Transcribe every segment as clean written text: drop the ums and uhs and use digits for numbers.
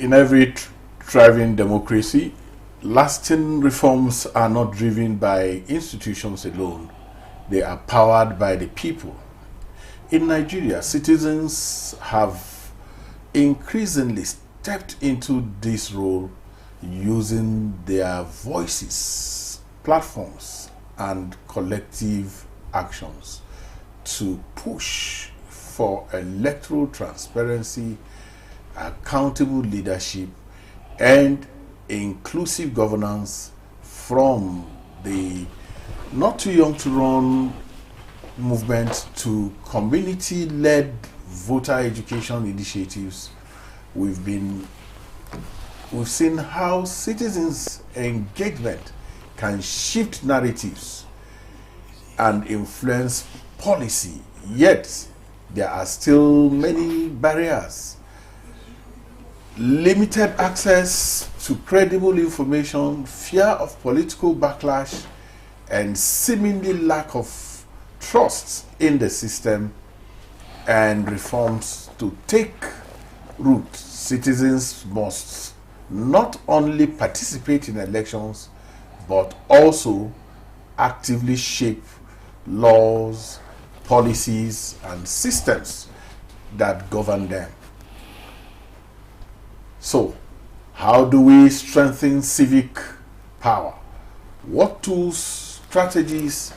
in every thriving democracy, lasting reforms are not driven by institutions alone. They are powered by the people. In Nigeria, citizens have increasingly stepped into this role using their voices, platforms, and collective actions to push for electoral transparency, accountable leadership, and inclusive governance from the not too young to run movement to community-led voter education initiatives. We've seen how citizens' engagement can shift narratives and influence policy, yet there are still many barriers. Limited access to credible information, fear of political backlash, and seemingly lack of trust in the system and reforms to take root. Citizens must not only participate in elections, but also actively shape laws, policies, and systems that govern them. So, how do we strengthen civic power? What tools, strategies,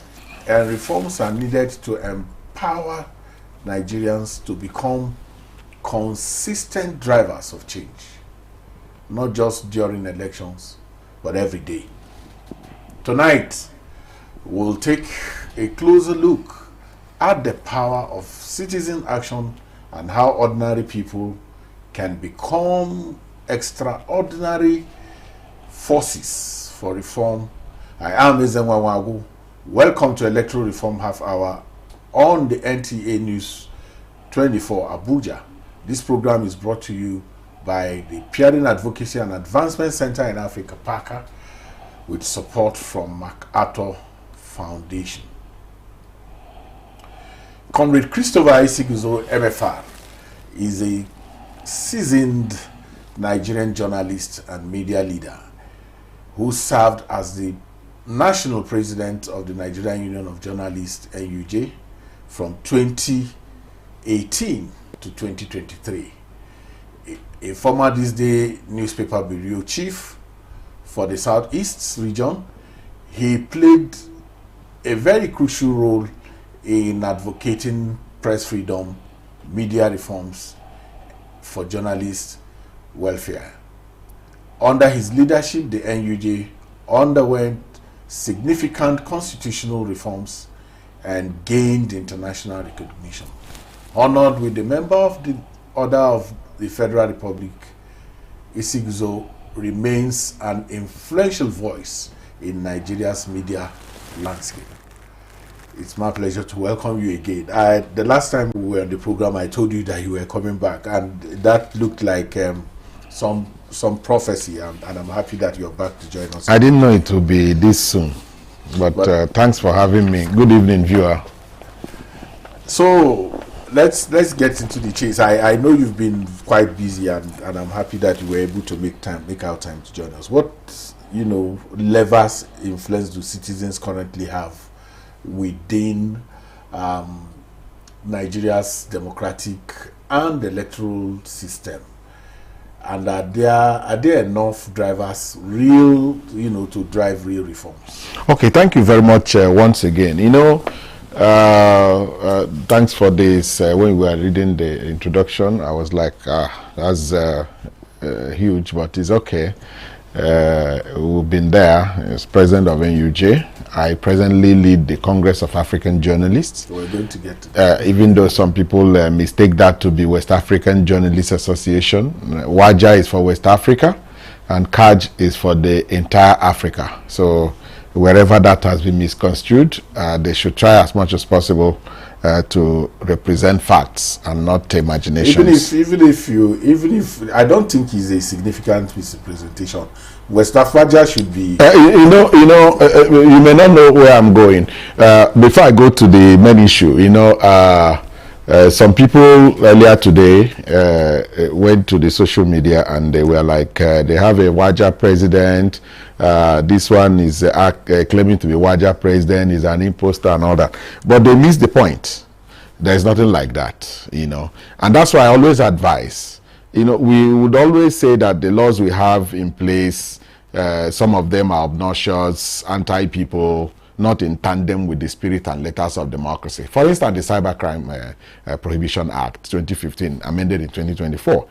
and reforms are needed to empower Nigerians to become consistent drivers of change, not just during elections, but every day? Tonight, we'll take a closer look at the power of citizen action and how ordinary people can become extraordinary forces for reform. I am Ezenwa Wagu. Welcome to Electoral Reform Half Hour on the NTA News 24 Abuja. This program is brought to you by the Peering Advocacy and Advancement Center in Africa, PACA, with support from MacArthur Foundation. Comrade Christopher Isiguzo, MFR, is a seasoned Nigerian journalist and media leader who served as the national president of the Nigerian Union of Journalists, NUJ, from 2018 to 2023. A former This Day newspaper bureau chief for the Southeast region, he played a very crucial role in advocating press freedom, media reforms for journalists' welfare. Under his leadership, the NUJ underwent significant constitutional reforms and gained international recognition. Honored with the Member of the Order of the Federal Republic, Isiguzo remains an influential voice in Nigeria's media landscape. It's my pleasure to welcome you again. The last time we were on the program, I told you that you were coming back, and that looked like some prophecy, and I'm happy that you're back to join us. I didn't know it would be this soon, but thanks for having me. Good evening, viewer. So let's get into the chase. I know you've been quite busy, and I'm happy that you were able to make out time to join us. What levers, influence do citizens currently have within Nigeria's democratic and electoral system? And are there enough drivers to drive real reforms? Okay, thank you very much once again. Thanks for this. When we were reading the introduction, I was like, that's huge, but it's okay. We've been there as president of NUJ. I presently lead the Congress of African Journalists. So we're going to get to even though some people mistake that to be West African Journalists Association. WAJA is for West Africa, and CAJ is for the entire Africa. So wherever that has been misconstrued, they should try as much as possible to represent facts and not imaginations. Even if I don't think it's a significant misrepresentation. West Africa should be. You may not know where I'm going. Before I go to the main issue, Some people earlier today went to the social media and they were like, they have a Waja president. This one is claiming to be Waja president, is an imposter and all that. But they missed the point. There's nothing like that, you know. And that's why I always advise, you know, we would always say that the laws we have in place, some of them are obnoxious, anti-people, not in tandem with the spirit and letters of democracy. For instance, the Cybercrime Prohibition Act 2015, amended in 2024.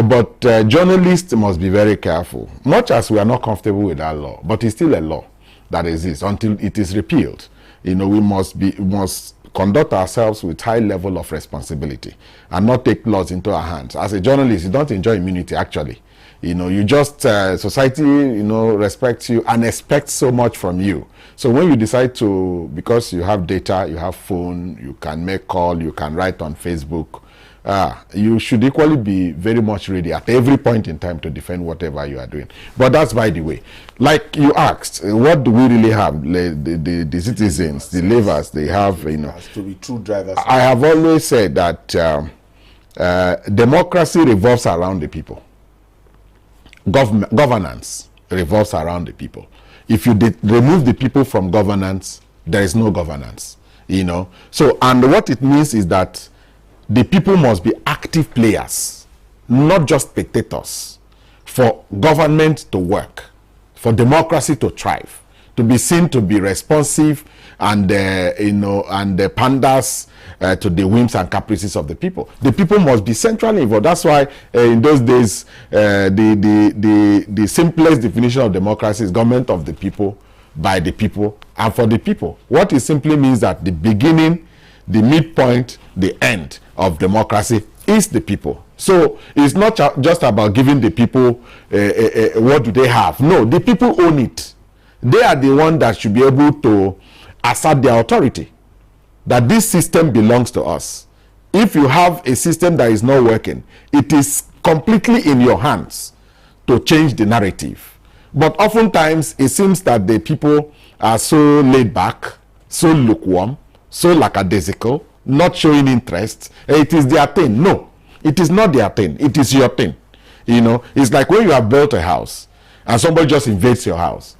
But journalists must be very careful. Much as we are not comfortable with that law, but it's still a law that exists until it is repealed. You know, we must conduct ourselves with high level of responsibility and not take laws into our hands. As a journalist, you don't enjoy immunity, actually. You know, you just, society, you know, respects you and expects so much from you. So when you decide to, because you have data, you have phone, you can make call, you can write on Facebook, you should equally be very much ready at every point in time to defend whatever you are doing. But that's by the way. Like you asked, what do we really have? The citizens, the laborers, they have, you know. To be true drivers. I have always said that democracy revolves around the people. Governance revolves around the people. If you remove the people from governance, there is no governance, you know. So, and what it means is that the people must be active players, not just spectators, for government to work, for democracy to thrive, to be seen to be responsive and you know, and panders to the whims and caprices of the people. The people must be centrally involved. That's why in those days the simplest definition of democracy is government of the people, by the people, and for the people. What it simply means that the beginning, the midpoint, the end of democracy is the people. So it's not just about giving the people what do they have. No, the people own it. They are the one that should be able to assert their authority, that this system belongs to us. If you have a system that is not working, it is completely in your hands to change the narrative. But oftentimes it seems that the people are so laid back, so lukewarm, so lackadaisical, not showing interest. It is their thing. No, it is not their thing. It is your thing. You know, it's like when you have built a house and somebody just invades your house,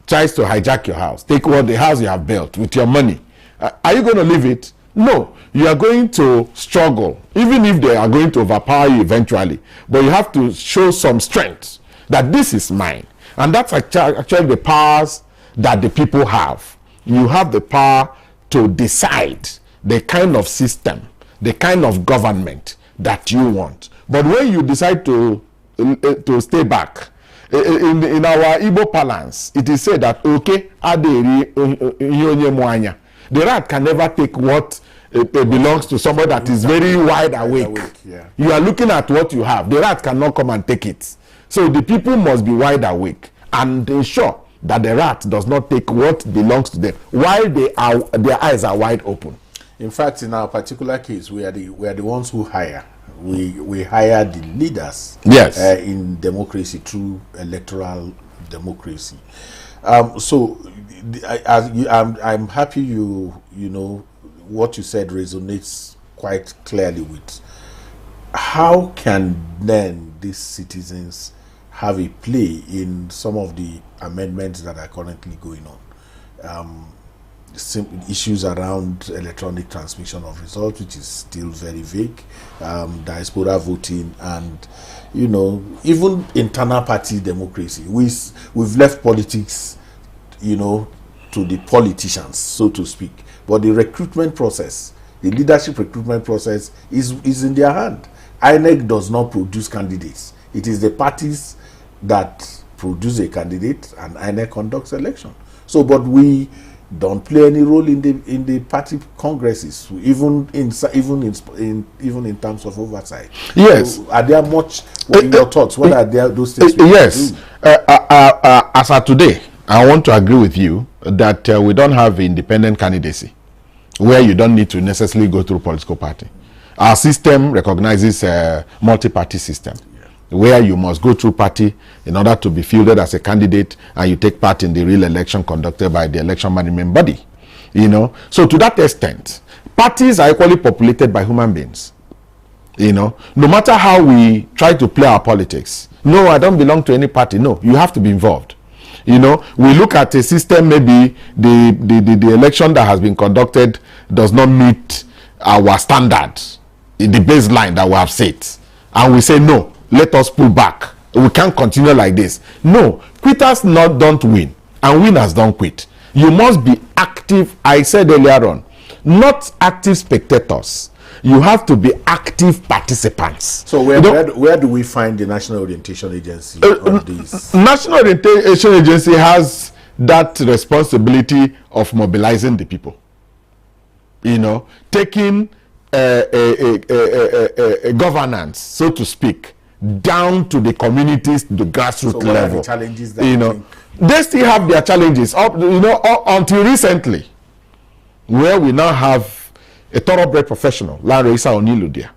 tries to hijack your house, take what the house you have built with your money. Are you going to leave it? No, you are going to struggle, even if they are going to overpower you eventually. But you have to show some strength that this is mine. And that's actually the powers that the people have. You have the power to decide the kind of system, the kind of government that you want. But when you decide to stay back, in our Igbo parlance, it is said that okay, the rat can never take what belongs to somebody that is very wide awake. Yeah. You are looking at what you have. The rat cannot come and take it. So the people must be wide awake and ensure that the rat does not take what belongs to them while their eyes are wide open. In fact, in our particular case, we are the ones who hire. We hire the leaders. Yes. In democracy through electoral democracy. So I'm happy you know what you said resonates quite clearly with how can then these citizens have a play in some of the amendments that are currently going on. Issues around electronic transmission of results, which is still very vague, diaspora voting, and you know, even internal party democracy. We've left politics, you know, to the politicians, so to speak. But the recruitment process, the leadership recruitment process, is in their hand. INEC does not produce candidates. It is the parties that produce a candidate, and INEC conducts election. So, but we don't play any role in the party congresses, even in terms of oversight. Yes. So are there much? What are your thoughts? What are there those things? Yes. As of today, I want to agree with you that we don't have independent candidacy, where you don't need to necessarily go through political party. Our system recognizes a multi-party system, where you must go through party in order to be fielded as a candidate, and you take part in the real election conducted by the election management body. You know, so to that extent, Parties are equally populated by human beings. You know, no matter how we try to play our politics, no, I don't belong to any party. No, you have to be involved. You know, we look at a system, maybe the election that has been conducted does not meet our standards, the baseline that we have set, and we say no, let us pull back. We can't continue like this. No, quitters don't win, and winners don't quit. You must be active. I said earlier on, not active spectators. You have to be active participants. So where do we find the National Orientation Agency on this? National Orientation Agency has that responsibility of mobilizing the people. You know, taking a governance, so to speak, down to the communities, the grassroots level. What are the challenges that you know, they still have their challenges. Until recently, where we now have a thoroughbred professional, Larry Onilu there,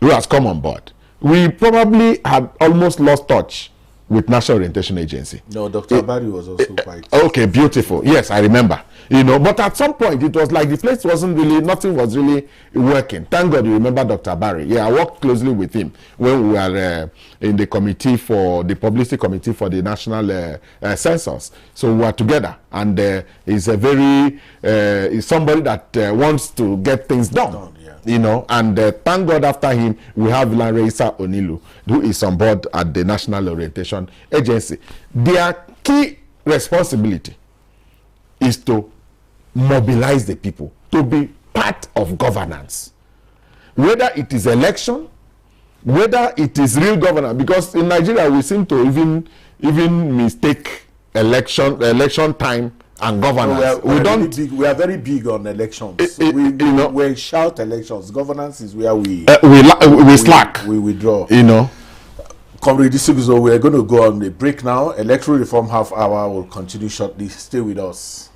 who has come on board. We probably had almost lost touch with National Orientation Agency. No, Dr. Barry was also quite... Okay, beautiful. Yes, I remember. You know, but at some point, it was like the place wasn't really, nothing was really working. Thank God you remember Dr. Barry. Yeah, I worked closely with him when we were in the committee for, the publicity committee for the national census. So we were together, and he's a very, he's somebody that wants to get things done. You know, and thank God after him, we have Larissa Onilu, who is on board at the National Orientation Agency. Their key responsibility is to mobilize the people, to be part of governance. Whether it is election, whether it is real governance, because in Nigeria we seem to even mistake election time and governance. We are very big on elections. We shout elections. Governance is where we slack. We withdraw. You know. Comrade Isiguzo, we are going to go on a break now. Electoral Reform Half Hour will continue shortly. Stay with us.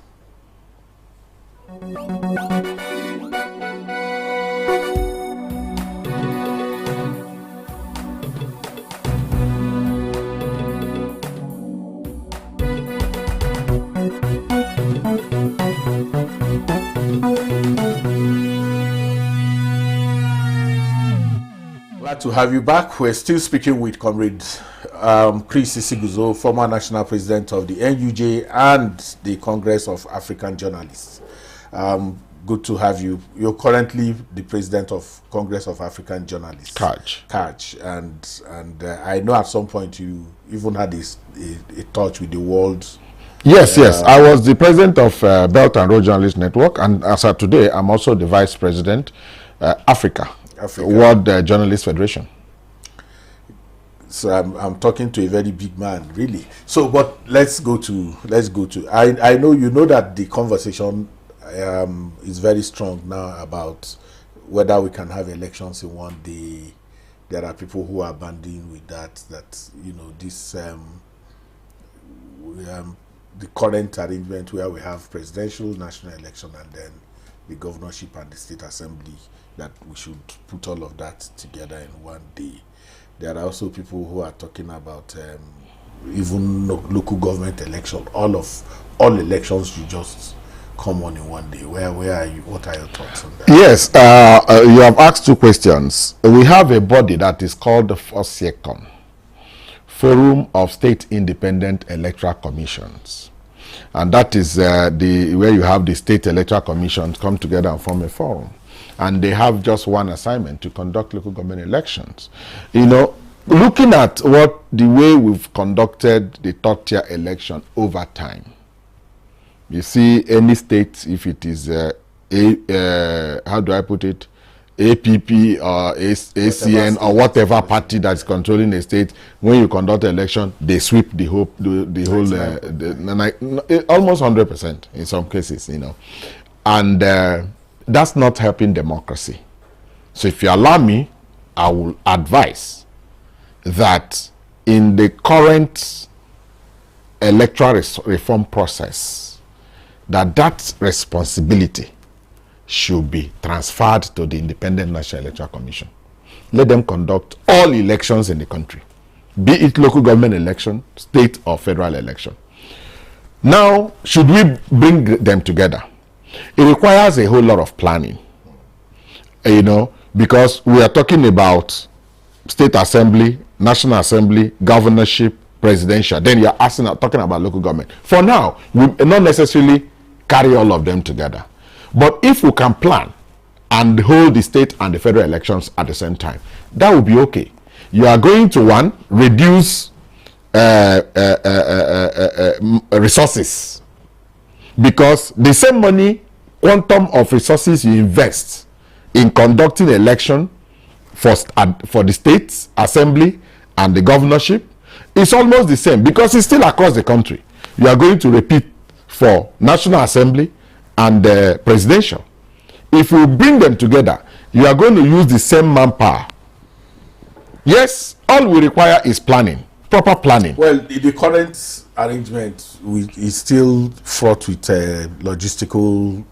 Glad to have you back. We're still speaking with Comrade Chris Isiguzo, former national president of the NUJ and the Congress of African Journalists. Good to have you. You're currently the president of Congress of African Journalists. CAJ. And I know at some point you even had a touch with the world. Yes. I was the president of Belt and Road Journalists Network, and as of today, I'm also the vice president, Africa. World Journalist Federation. So I'm talking to a very big man, really. So, but let's go to. I know you know that the conversation is very strong now about whether we can have elections in one day. There are people who are banding with that. That you know this the current arrangement where we have presidential, national election, and then the governorship and the state assembly, that we should put all of that together in one day. There are also people who are talking about even local government election. All elections should just come on in one day. Where are you? What are your thoughts on that? Yes, you have asked two questions. We have a body that is called the FOSIECON, Forum of State Independent Electoral Commissions. And that is where you have the state electoral commissions come together and form a forum. And they have just one assignment: to conduct local government elections. You know, looking at the way we've conducted the third-tier election over time, you see any state, if it is how do I put it, APP or ACN or whatever party that's controlling a state, when you conduct an election, they sweep the whole almost 100% in some cases, you know, and that's not helping democracy. So if you allow me, I will advise that in the current electoral reform process, that responsibility should be transferred to the Independent National Electoral Commission. Let them conduct all elections in the country, be it local government election, state or federal election. Now, should we bring them together? It requires a whole lot of planning. you know, because we are talking about state assembly, national assembly, governorship, presidential. Then you're talking about local government. For now, we not necessarily carry all of them together. But if we can plan and hold the state and the federal elections at the same time, that would be okay. You are going to reduce resources, because the same money, quantum of resources you invest in conducting election for the state assembly and the governorship is almost the same, because it's still across the country. You are going to repeat for national assembly and presidential. If you bring them together, you are going to use the same manpower. Yes, all we require is planning, proper planning. Well, the current arrangement is still fraught with logistical,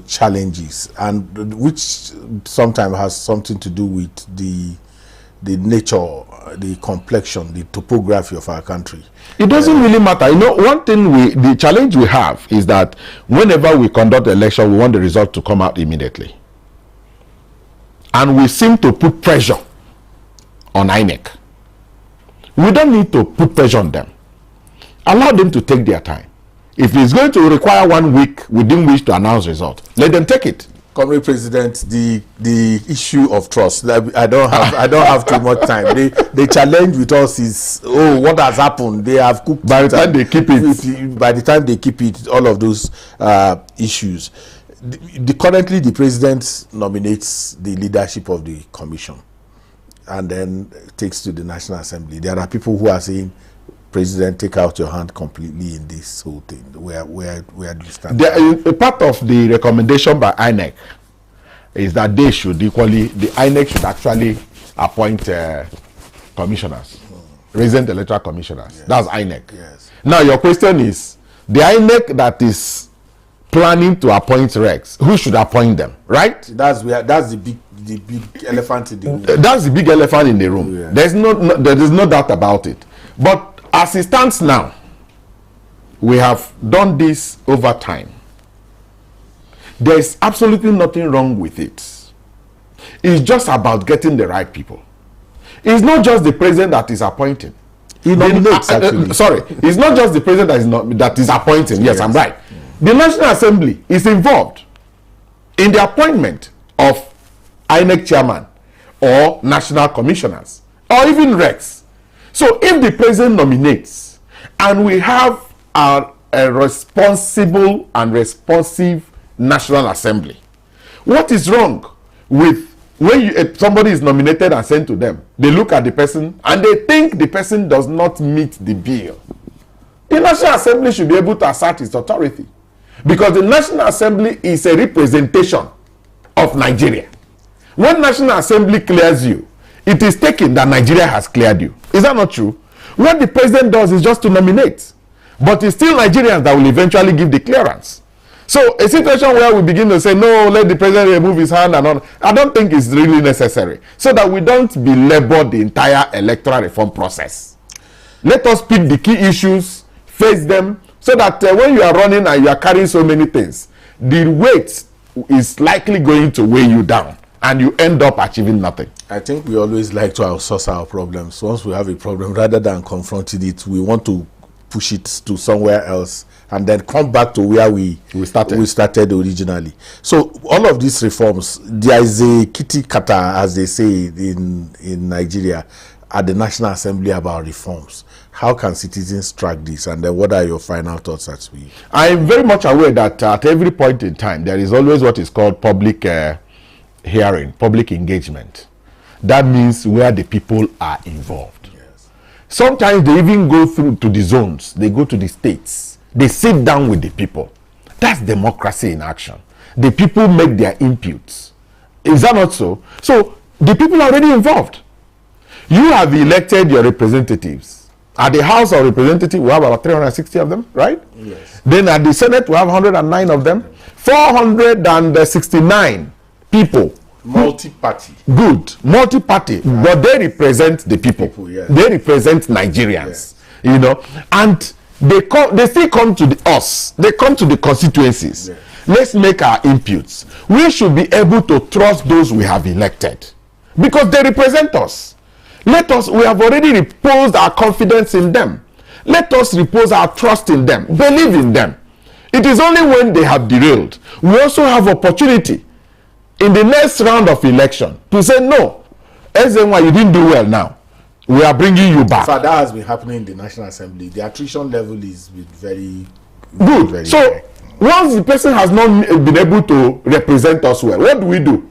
challenges, and which sometimes has something to do with the nature, the complexion, the topography of our country. It doesn't really matter. One thing the challenge we have is that whenever we conduct the election, we want the result to come out immediately. And we seem to put pressure on INEC. We don't need to put pressure on them. Allow them to take their time. If it's going to require 1 week within which to announce result, let them take it. Comrade President, the issue of trust. I don't have too much time. The challenge with us is, what has happened? They have cooked. By the time they keep it. By the time they keep it, all of those issues. Currently, the president nominates the leadership of the commission, and then takes to the National Assembly. There are people who are saying, President, take out your hand completely in this whole thing. Where do you stand? A part of the recommendation by INEC is that the INEC should actually appoint commissioners, resident electoral commissioners. Yes. That's INEC. Yes. Now your question is, the INEC that is planning to appoint regs, who should appoint them, right? That's the big elephant in the room. That's the big elephant in the room. Yeah. There is no doubt about it. But as it stands now, we have done this over time. There is absolutely nothing wrong with it. It's just about getting the right people. It's not just the president that is appointing. He nominates, actually. Sorry, it's not just the president that is appointing. Yes, I'm right. The National Assembly is involved in the appointment of INEC chairman or national commissioners or even regs. So if the president nominates and we have a responsible and responsive National Assembly, what is wrong with when somebody is nominated and sent to them? They look at the person and they think the person does not meet the bill. The National Assembly should be able to assert its authority, because the National Assembly is a representation of Nigeria. When National Assembly clears you, it is taken that Nigeria has cleared you. Is that not true? What the president does is just to nominate, but it's still Nigerians that will eventually give the clearance. So a situation where we begin to say, no, let the president remove his hand and all, I don't think it's really necessary, so that we don't belabor the entire electoral reform process. Let us pick the key issues, face them, so that when you are running and you are carrying so many things, the weight is likely going to weigh you down and you end up achieving nothing. I think we always like to outsource our problems. Once we have a problem, rather than confronting it, we want to push it to somewhere else and then come back to where we started originally. So all of these reforms, there is a kitty kata, as they say in Nigeria, at the National Assembly about reforms. How can citizens track this, and then what are your final thoughts as we? I am very much aware that at every point in time there is always what is called public hearing, public engagement. That means where the people are involved. Yes. Sometimes they even go through to the zones, they go to the states, they sit down with the people. That's democracy in action. The people make their inputs. Is that not so? So the people are already involved. You have elected your representatives. At the House of Representatives, we have about 360 of them, right? Yes. Then at the Senate, we have 109 of them. 469 people. Multi-party. Good. Multi-party. But they represent the people. Yes. They represent Nigerians. Yes. And they still come to us. They come to the constituencies. Yes. let's make our inputs. We should be able to trust those we have elected because they represent us. We have already reposed our confidence in them. Let us repose our trust in them, believe in them. It is only when they have derailed, we also have opportunity in the next round of election to say, no, SNY, you didn't do well now. We are bringing you back. So that has been happening in the National Assembly. The attrition level is very good. Very so high. Once the person has not been able to represent us well, what do?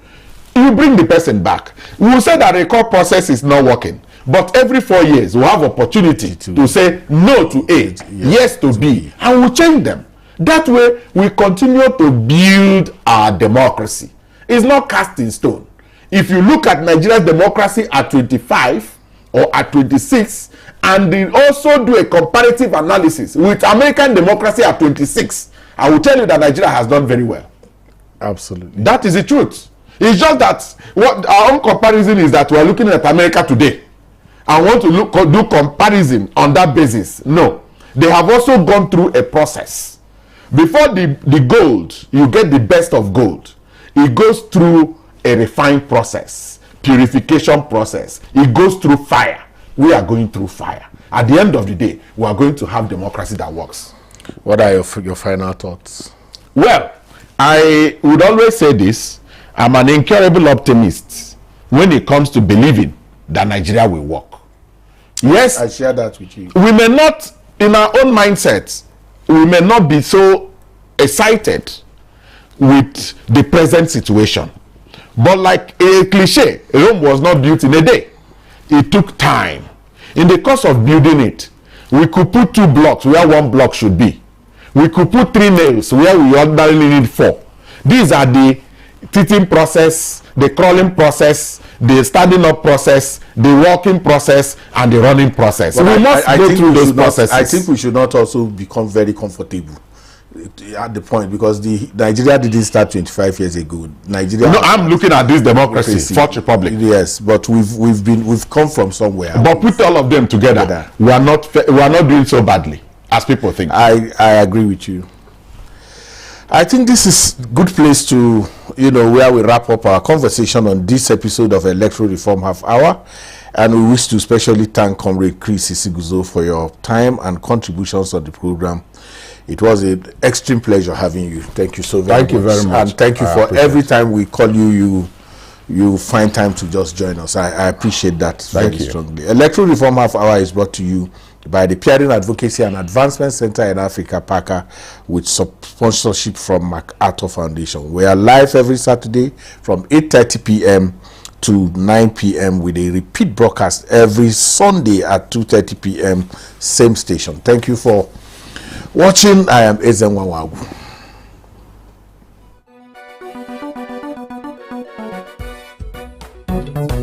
You bring the person back. We will say that the recall process is not working. But every 4 years, we have opportunity to say no to A, yes to B, and we'll change them. That way, we continue to build our democracy. It's not cast in stone. If you look at Nigeria's democracy at 25 or at 26, and then also do a comparative analysis with American democracy at 26, I will tell you that Nigeria has done very well. Absolutely. That is the truth. It's just that what our own comparison is that we are looking at America today and want to do comparison on that basis. No. They have also gone through a process. Before the gold, you get the best of gold. It goes through a refined process, purification process. It goes through fire. We are going through fire. At the end of the day, we are going to have democracy that works. What are your final thoughts? Well, I would always say this. I'm an incurable optimist when it comes to believing that Nigeria will work. Yes, I share that with you. We may not, in our own mindsets, we may not be so excited with the present situation. But like a cliche, Rome was not built in a day. It took time. In the course of building it, we could put 2 blocks where 1 block should be. We could put 3 nails where we ordinarily need 4. These are the teething process, the crawling process, the standing up process, the walking process, and the running process. Well, we must go through those processes. I think we should not also become very comfortable at the point, because Nigeria didn't start 25 years ago. Nigeria. No, I'm looking at this democracy, Fourth Republic. Yes, but we've come from somewhere. But put all of them together, we are not doing so badly as people think. I agree with you. I think this is a good place to, where we wrap up our conversation on this episode of Electoral Reform Half Hour. And we wish to especially thank Comrade Chris Isiguzo for your time and contributions on the program. It was an extreme pleasure having you. Thank you so very much. Thank you very much. And thank you for every time we call you, you find time to just join us. I appreciate that very strongly. Electoral Reform Half Hour is brought to you by the Peering Advocacy and Advancement Center in Africa, PACA, with sponsorship from MacArthur Foundation. We are live every Saturday from 8:30 p.m. to 9 p.m. with a repeat broadcast every Sunday at 2:30 p.m. same station. Thank you for watching. I am Ezenwa Wagu. Thank you.